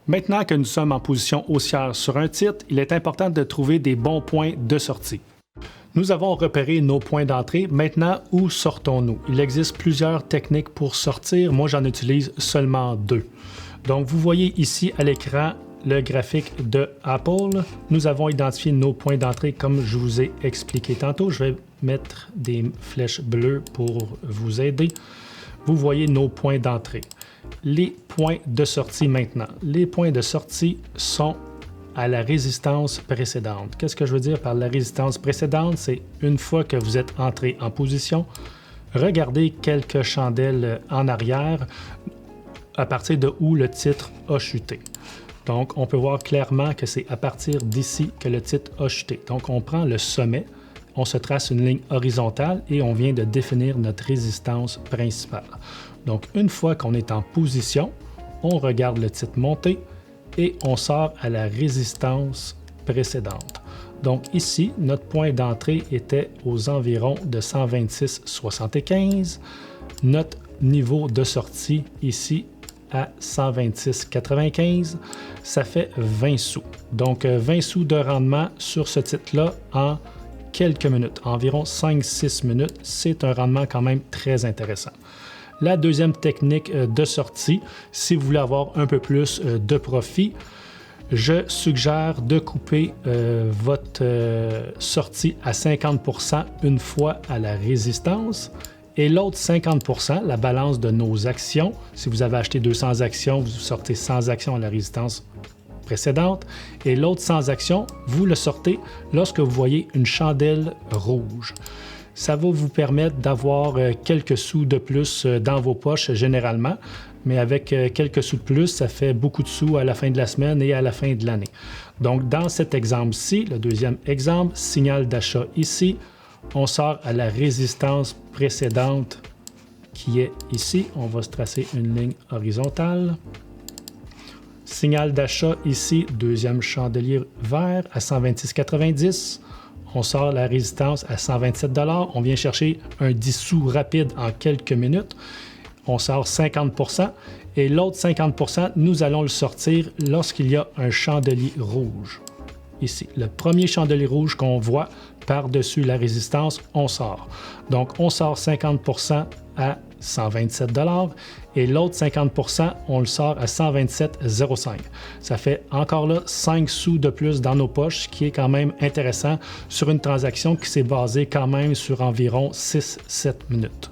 Maintenant que nous sommes en position haussière sur un titre, il est important de trouver des bons points de sortie. Nous avons repéré nos points d'entrée. Maintenant, où sortons-nous? Il existe plusieurs techniques pour sortir. Moi, j'en utilise seulement deux. Donc, vous voyez ici à l'écran le graphique de Apple. Nous avons identifié nos points d'entrée comme je vous ai expliqué tantôt. Je vais mettre des flèches bleues pour vous aider. Vous voyez nos points d'entrée. Les points de sortie maintenant. Les points de sortie sont à la résistance précédente. Qu'est-ce que je veux dire par la résistance précédente? C'est une fois que vous êtes entré en position, regardez quelques chandelles en arrière à partir de où le titre a chuté. Donc, on peut voir clairement que c'est à partir d'ici que le titre a chuté. Donc, on prend le sommet, on se trace une ligne horizontale et on vient de définir notre résistance principale. Donc, une fois qu'on est en position, on regarde le titre monter et on sort à la résistance précédente. Donc ici, notre point d'entrée était aux environs de 126,75. Notre niveau de sortie ici à 126,95. Ça fait 20 sous. Donc 20 sous de rendement sur ce titre-là en quelques minutes, environ 5-6 minutes. C'est un rendement quand même très intéressant. La deuxième technique de sortie, si vous voulez avoir un peu plus de profit, je suggère de couper votre sortie à 50% une fois à la résistance et l'autre 50%, la balance de nos actions. Si vous avez acheté 200 actions, vous sortez 100 actions à la résistance précédente et l'autre 100 actions, vous le sortez lorsque vous voyez une chandelle rouge. Ça va vous permettre d'avoir quelques sous de plus dans vos poches généralement, mais avec quelques sous de plus, ça fait beaucoup de sous à la fin de la semaine et à la fin de l'année. Donc, dans cet exemple-ci, le deuxième exemple, signal d'achat ici, on sort à la résistance précédente qui est ici. On va se tracer une ligne horizontale. Signal d'achat ici, deuxième chandelier vert à 126,90. On sort la résistance à 127 $. On vient chercher un 10 sous rapide en quelques minutes. On sort 50% et l'autre 50%, nous allons le sortir lorsqu'il y a un chandelier rouge. Ici, le premier chandelier rouge qu'on voit par-dessus la résistance, on sort. Donc, on sort 50% à 127 $ et l'autre 50%, on le sort à 127,05. Ça fait encore là 5 sous de plus dans nos poches, ce qui est quand même intéressant sur une transaction qui s'est basée quand même sur environ 6-7 minutes.